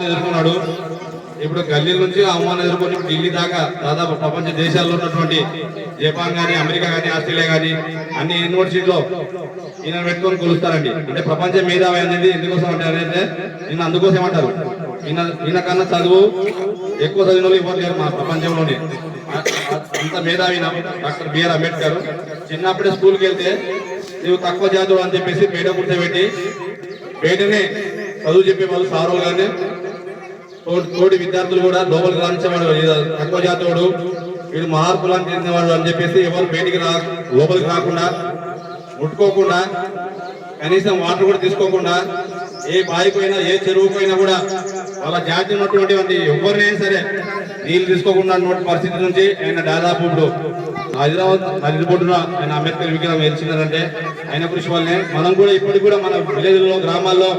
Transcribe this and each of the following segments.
ఎదుర్కొన్నాడు. ఇప్పుడు గల్లీ నుంచి అవమానం ఎదుర్కొని ఢిల్లీ దాకా దాదాపు ప్రపంచ దేశాల్లో ఉన్నటువంటి జపాన్ కానీ, అమెరికా కానీ, ఆస్ట్రేలియా కానీ అన్ని యూనివర్సిటీలో ఈయన పెట్టుకొని కొలుస్తారండి. అంటే ప్రపంచ మేధావి అనేది ఎందుకోసం అంటారంటే ఈయన అందుకోసం ఏమంటారు, ఈయన కన్నా చదువు ఎక్కువ చదివిన వాళ్ళు ఎవరు లేరు మా ప్రపంచంలోనే. అంత మేధావి డాక్టర్ బిఆర్ అంబేద్కర్. చిన్నప్పుడే స్కూల్కి వెళ్తే నువ్వు తక్కువ జాతుడు అని చెప్పేసి పేట కూర్చోబెట్టి పేటనే చదువు చెప్పేవాళ్ళు సారులు కానీ తోటి విద్యార్థులు కూడా లోపలికి రాణించేవాడు. తక్కువ జాతుడు వీడు మహార్పులాన్ని చెందినవాడు అని చెప్పేసి ఎవరు బయటికి లోపలికి రాకుండా, ముట్టుకోకుండా, కనీసం వాటర్ కూడా తీసుకోకుండా, ఏ బాయిపోయినా ఏ చెరువుకైనా కూడా వాళ్ళ జాతి ఉన్నటువంటి ఎవరినైనా సరే నీళ్ళు తీసుకోకుండా ఉన్నటువంటి పరిస్థితి నుంచి ఆయన దాదాపు ఇప్పుడు హైదరాబాద్ నదిబొడ్డున ఆయన అంబేద్కర్ విగ్రహం ఏర్చినారంటే ఆయన కృషి వల్లనే మనం కూడా ఇప్పటికి కూడా మన విలేజ్లో, గ్రామాల్లో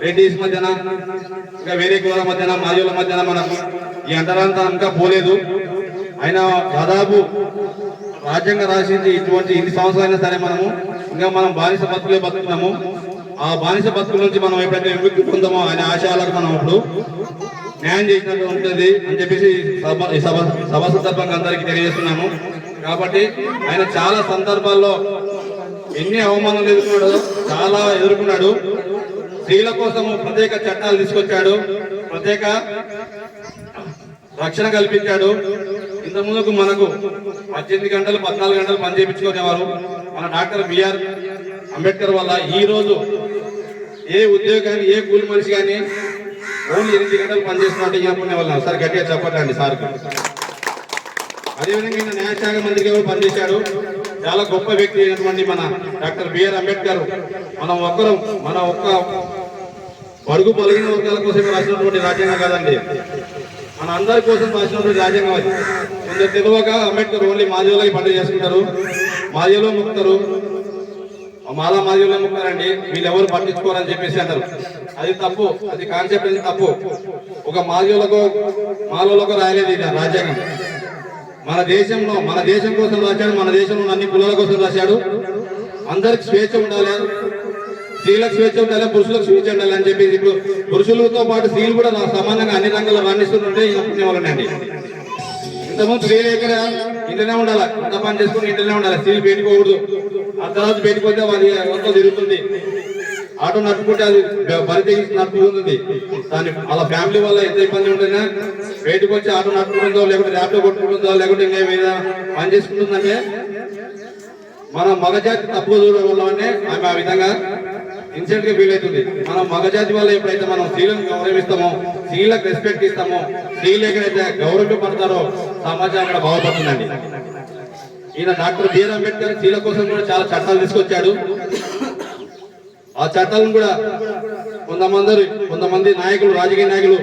రెడ్డిస్ మధ్యన ఇంకా వేరే కులాల మధ్యన, మాజీల మధ్యన మనకు ఈ అంతరాంతా ఇంకా పోలేదు. ఆయన దాదాపు రాజ్యాంగం రాసింది ఇటువంటి ఇన్ని సంవత్సరాలైనా సరే మనం బానిస బతుకులే బతుకున్నాము. ఆ బానిస బతుకుల నుంచి మనం ఎప్పుడైతే విముక్తి పొందామో ఆయన ఆశయాలకు మనం ఇప్పుడు న్యాయం చేసినట్టు ఉంటుంది అని చెప్పేసి సభ సందర్భంగా అందరికీ తెలియజేస్తున్నాము. కాబట్టి ఆయన చాలా సందర్భాల్లో ఎన్ని అవమానాలు ఎదుర్కొన్నాడో చాలా ఎదుర్కొన్నాడు. స్త్రీల కోసము ప్రత్యేక చట్టాలు తీసుకొచ్చాడు, ప్రత్యేక రక్షణ కల్పించాడు. ఇంత ముందుకు మనకు 18 గంటలు 14 గంటలు పని చేయించుకునేవారు. మన డాక్టర్ బిఆర్ అంబేద్కర్ వల్ల ఈ రోజు ఏ ఉద్యోగాన్ని, ఏ కూలి మనిషి కానీ ఓన్లీ 8 గంటలు పనిచేస్తున్నట్టు చెప్పుకునే వాళ్ళం. ఒకసారి గట్టిగా చెప్పండి సార్కి. అదేవిధంగా ఈయన న్యాయశాఖ మంత్రిగా కూడా పనిచేశాడు. చాలా గొప్ప వ్యక్తి అయినటువంటి మన డాక్టర్ బిఆర్ అంబేద్కర్ మన ఒక్క బడుగు బలిగిన వర్గాల కోసమే రాసినటువంటి రాజ్యాంగం కాదండి, మన అందరి కోసం రాసినటువంటి రాజ్యాంగం అది. కొందరు తెలియక అంబేద్కర్ ఓన్లీ మాదిగోళ్ళకి పండుగ చేసుకుంటారు, మాదిగలో ముక్తారు, మాదిగలో ముక్తారండి, వీళ్ళు ఎవరు పట్టించుకోరని చెప్పేసి అంటారు. అది తప్పు, అది కాన్సెప్ట్ అది తప్పు. ఒక మాలోలకు రాయలేదు ఇది రాజ్యాంగం. మన దేశం కోసం రాశాడు, మన దేశంలో అన్ని కులాల కోసం రాశాడు. అందరికి స్వేచ్ఛ ఉండాలి, స్త్రీలకు స్వేచ్ఛ ఉండాలి, పురుషులకు స్వేచ్ఛ ఉండాలి అని చెప్పేసి ఇప్పుడు పురుషులతో పాటు స్త్రీలు కూడా సమానంగా అన్ని రంగాల్లో రాణిస్తుంటే వాళ్ళండి. ఇంతకుముందు స్త్రీలు ఎక్కడ ఇంట్లోనే ఉండాలి, అంత పని చేసుకుని ఇంట్లోనే ఉండాలి, స్త్రీలు పెట్టుకోకూడదు. ఆ తర్వాత పెట్టుకోతే అది మొత్తం తిరుగుతుంది, ఆటో నడుపుకుంటే అది బరి నడుపుతుంది. దాని వాళ్ళ ఫ్యామిలీ వల్ల ఎంత ఇబ్బంది ఉంటుందా, బయటకు వచ్చి ఆటో నడుపుకుంటుందో, లేకుంటే ల్యాప్టాప్ కొట్టుకుంటుందో, లేకుంటే ఇంకేమైనా పని చేసుకుంటుందంటే మన మగజాతి తప్పు చూడడం వల్లనే ఆమె ఆ విధంగా ఇన్సెంట్ గా ఫీల్ అవుతుంది. మనం మగజాతి వల్ల ఎప్పుడైతే మనం స్త్రీలను గౌరవిస్తామో, స్త్రీలకు రెస్పెక్ట్ ఇస్తామో, స్త్రీలు ఎక్కడైతే గౌరవింపడతారో సమాజం కూడా బాగుపడుతుందండి. ఈయన డాక్టర్ బిఆర్ అంబేద్కర్ స్త్రీల కోసం కూడా చాలా చట్టాలు తీసుకొచ్చాడు. ఆ చట్టాలను కూడా కొంతమంది నాయకులు, రాజకీయ నాయకులు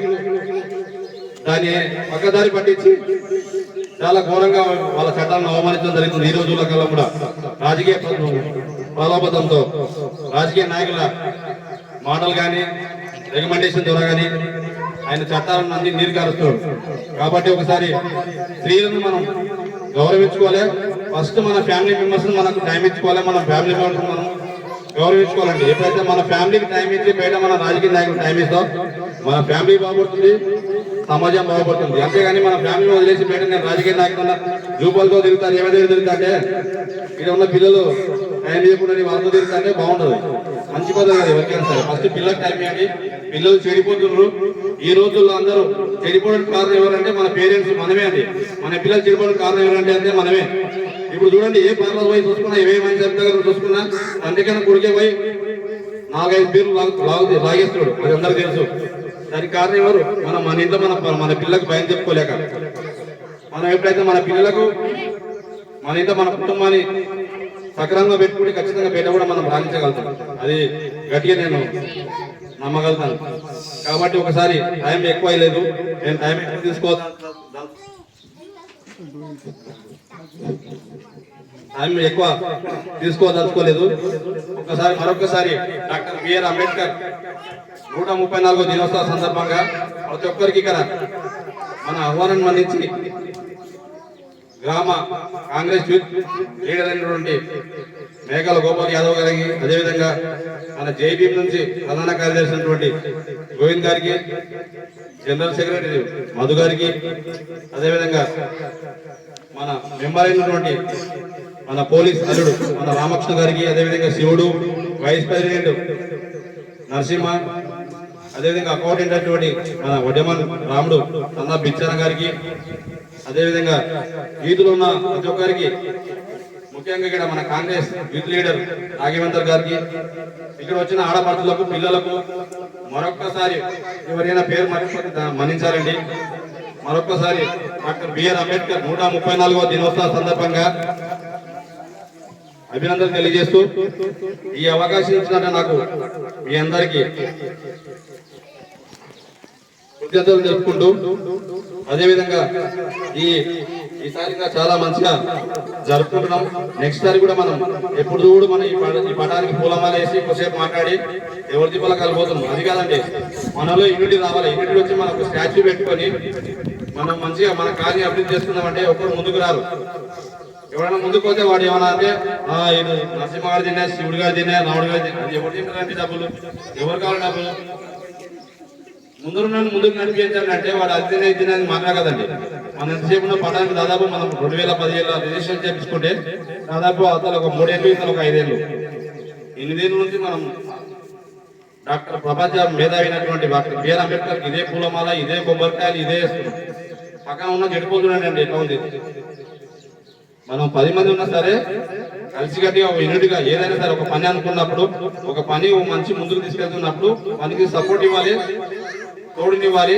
దాన్ని పక్కదారి పట్టించి చాలా ఘోరంగా వాళ్ళ చట్టాలను అవమానించడం జరుగుతుంది. ఈ రోజుల కాలం కూడా రాజకీయ ప్రలోభంతో రాజకీయ నాయకుల మాటలు కానీ, రికమెండేషన్ ద్వారా కానీ ఆయన చట్టాలను అన్ని నీరుగారుస్తాడు. కాబట్టి ఒకసారి స్త్రీలను మనం గౌరవించుకోవాలి. ఫస్ట్ మన ఫ్యామిలీ మెంబర్స్ మనకు టైం ఇచ్చుకోవాలి, మన ఫ్యామిలీ మెంబర్స్ మనం గౌరవించుకోవాలండి. ఎప్పుడైతే మన ఫ్యామిలీకి టైం ఇచ్చి బయట మన రాజకీయ నాయకులు టైం ఇస్తాం, మన ఫ్యామిలీ బాగుపడుతుంది, సమాజం బాగుపడుతుంది. అంతేగాని మన ఫ్యామిలీ వదిలేసి బయట నేను రాజకీయ నాయకుల రూపాలతో తిరుగుతాను, ఏమైనా తిరుగుతాంటే ఇక్కడ ఉన్న పిల్లలు టైం ఇవ్వకుండా వాళ్ళతో తిరుగుతాంటే బాగుండదు, మంచి పద్ధతి కదా ఎవరికైనా సరే. ఫస్ట్ పిల్లలకు టైం ఇవ్వండి. పిల్లలు చెడిపోతున్నారు ఈ రోజుల్లో. అందరూ చెడిపోవడానికి కారణం ఎవరంటే మన పేరెంట్స్, మనమే అండి. మన పిల్లలు చెడిపోవడానికి కారణం ఎవరంటే అంటే మనమే. ఇప్పుడు చూడండి, ఏ పార్లర్ పోయి చూసుకున్నా, ఏ మంచి దగ్గర చూసుకున్నా అందుకైనా కొడుకే పోయి 4-5 బీర్లు లాగేస్తున్నాడు, అది అందరికీ తెలుసు. దానికి కారణం ఎవరు? మన ఇంట్లో మన పిల్లలకు భయం చెప్పుకోలేక. మనం ఎప్పుడైతే మన పిల్లలకు మన ఇంట్లో మన కుటుంబాన్ని సక్రమంగా పెట్టుకుంటే ఖచ్చితంగా బయట కూడా మనం రాణించగలుగుతాం. అది గట్టిగా నేను నమ్మగలుగుతాను. కాబట్టి ఒకసారి టైం ఎక్కువ అయ్యలేదు, నేను టైం ఎక్కువ తీసుకోదలుచుకోలేదు. మరొకసారి డాక్టర్ బిఆర్ అంబేద్కర్ 134వ దినోత్సవ సందర్భంగా ప్రతి ఒక్కరికి ఇక్కడ మన ఆహ్వానం మన్నించి గ్రామ కాంగ్రెస్ యూత్ లీడర్ అయినటువంటి మేఘాల గోపాల్ యాదవ్ గారికి, అదేవిధంగా మన జేబీ నుంచి ప్రధాన కార్యదర్శి అయినటువంటి గోవింద్ గారికి, జనరల్ సెక్రటరీ మధు గారికి, అదేవిధంగా మన మెంబర్ అయినటువంటి మన పోలీస్ అల్లుడు మన రామకృష్ణ గారికి, అదేవిధంగా శివుడు, వైస్ ప్రెసిడెంట్ నరసింహ, అదేవిధంగా అకౌంటెంట్ అయినటువంటి మన వడ్డెమన్ రాముడు అన్న బిచ్చన గారికి, అదేవిధంగా వీధులు ఉన్న ప్రతి ఒక్కరికి, ముఖ్యంగా ఇక్కడ మన కాంగ్రెస్ యూత్ లీడర్ రాఘవేందర్ గారికి, ఇక్కడ వచ్చిన ఆడపడుచులకు, పిల్లలకు మరొక్కసారి ఎవరైనా పేరు మన్నించాలండి. మరొక్కసారి డాక్టర్ బిఆర్ అంబేద్కర్ 134వ దినోత్సవ సందర్భంగా అభినందనలు తెలియజేస్తూ ఈ అవకాశం ఇచ్చినట్టు నాకు మీ అందరికీ కృతజ్ఞతలు తెలుపుకుంటూ, అదేవిధంగా ఈసారి చాలా మంచిగా జరుపుకుంటున్నాం. నెక్స్ట్ సారి కూడా మనం ఎప్పుడు చూడు మనం ఈ పటానికి పూలమాల వేసి కొద్దిసేపు మాట్లాడి ఎవరి దీపాల కలిపోతున్నాం. అది కాదండి, మనలో యూనిటీ రావాలి. యూనిటీ వచ్చి మనం ఒక స్టాచ్యూ పెట్టుకొని మనం మంచిగా మన కార్యం అభివృద్ధి చేస్తున్నామంటే ఒకరు ముందుకు రారు. ఎవరైనా ముందుకు పోతే వాడు ఏమన్నా అంటే ఇది నరసింహ గారు తిన్నా, శివుడు గారు తిన్నా, రాముడు గారు తిన్నా, ఎవరు తింటారంటే డబ్బులు, ఎవరు కావాలి డబ్బులు? ముందుకు నడిపించాలంటే వాడు అది తినేది మాట్లాడదండి. మనం ఎంతసేపు పటానికి దాదాపు మనం 2017 రిజిస్ట్రేషన్ చేయించుకుంటే దాదాపు అతను ఒక 3 ఏళ్ళు, ఇతను ఒక 5 ఏళ్ళు, 8 ఏళ్ళ నుంచి మనం డాక్టర్ ప్రపంచ మేధావినటువంటి డాక్టర్ బిఆర్ అంబేద్కర్ ఇదే పూలమాల, ఇదే కొబ్బరికాయలు, ఇదే పక్కన ఉన్న చెడిపోతున్నాడండి. ఎట్లా ఉంది? మనం 10 మంది ఉన్నా సరే కలిసికట్టుగా యూనిట్గా ఏదైనా సరే ఒక పని అనుకున్నప్పుడు, ఒక పని మంచి ముందుకు తీసుకెళ్తున్నప్పుడు పనికి సపోర్ట్ ఇవ్వాలి, తోడునివ్వాలి.